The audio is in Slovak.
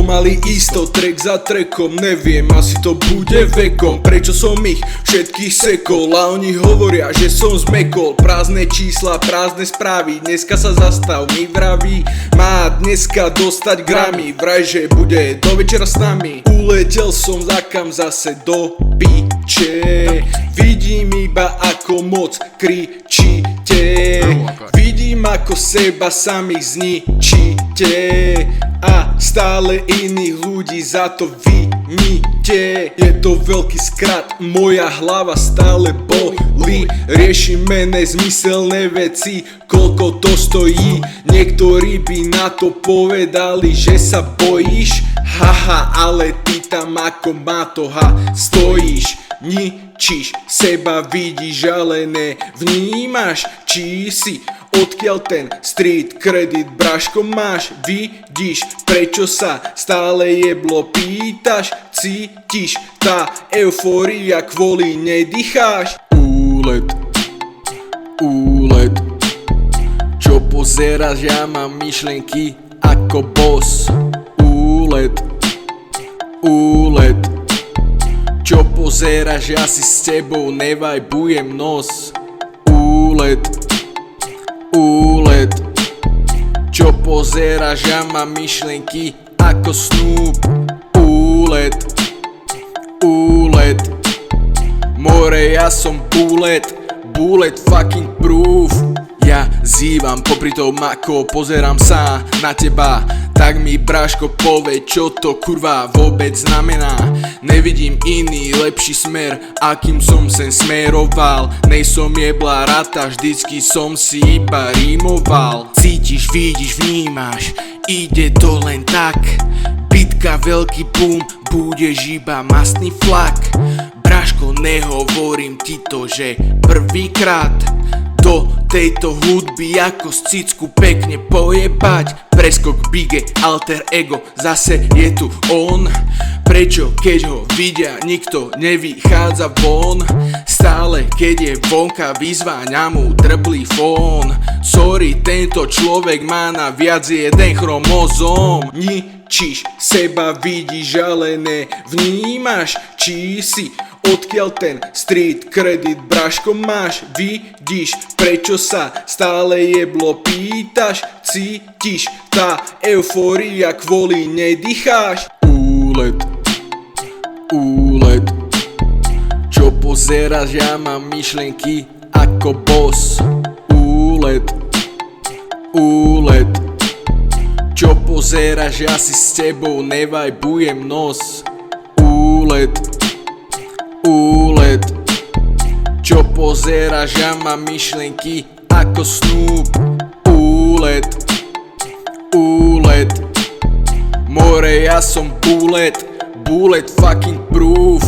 Pomaly isto, track za trackom, neviem, asi to bude vekom. Prečo som ich všetkých sekol a oni hovoria, že som zmekol. Prázdne čísla, prázdne správy, dneska sa zastav, mi vraví. Má dneska dostať gramy, vraj, že bude do večera s nami. Uletel som zakam zase do piče. Vidím iba ako moc kričíte. Vidím ako seba samých zničíte. A stále iných ľudí za to viníte. Je to veľký skrat, moja hlava stále bolí. Riešime nezmyselné veci, koľko to stojí. Niektorí by na to povedali, že sa bojíš. Haha, ale ty tam ako matoha stojíš. Ničíš, seba vidíš, ale nevnímaš. Či si, odkiaľ ten street credit, braško, máš? Vidíš, prečo sa stále jeblo pýtaš? Cítiš, tá eufória kvôli nej dýcháš? Úlet, čo pozeráš, ja mám myšlienky ako boss. Úlet, čo pozeráš, ja si s tebou nevajbujem nos. Úlet, čo pozeráš, ja mám myšlienky ako Snoop. Úlet, more, ja som bullet fucking proof. Ja zývam popri tom, ako pozerám sa na teba. Tak mi bráško povie, čo to kurva vôbec znamená. Nevidím iný lepší smer, akým som sem smeroval. Nejsom jebla rata, vždycky som si iba rímoval. Cítiš, vidíš, vnímaš, ide to len tak. Bitka, veľký boom, budeš iba mastný flak. Bráško, nehovorím ti to, že prvýkrát do tejto hudby ako z cicku pekne pojebať. Preskok, bige, alter ego, zase je tu on. Prečo, keď ho vidia, nikto nevychádza von? Stále, keď je vonka, vyzváňa mu trblý fón. Sorry, tento človek má na viac jeden chromozóm. Ničíš, seba vidíš, ale nevnímaš. Či si, odkiaľ ten street credit, braško, máš? Vidíš, prečo sa stále jeblo pýtaš? Cítiš, tá eufória kvôli nej dýcháš? Úlet, čo pozeráš, ja mám myšlienky ako boss. Úlet, čo pozeráš, ja si s tebou nevajbujem nos. Úlet, čo pozeráš, ja mám myšlienky ako Snoop. Úlet, more, ja som bullet fucking proof.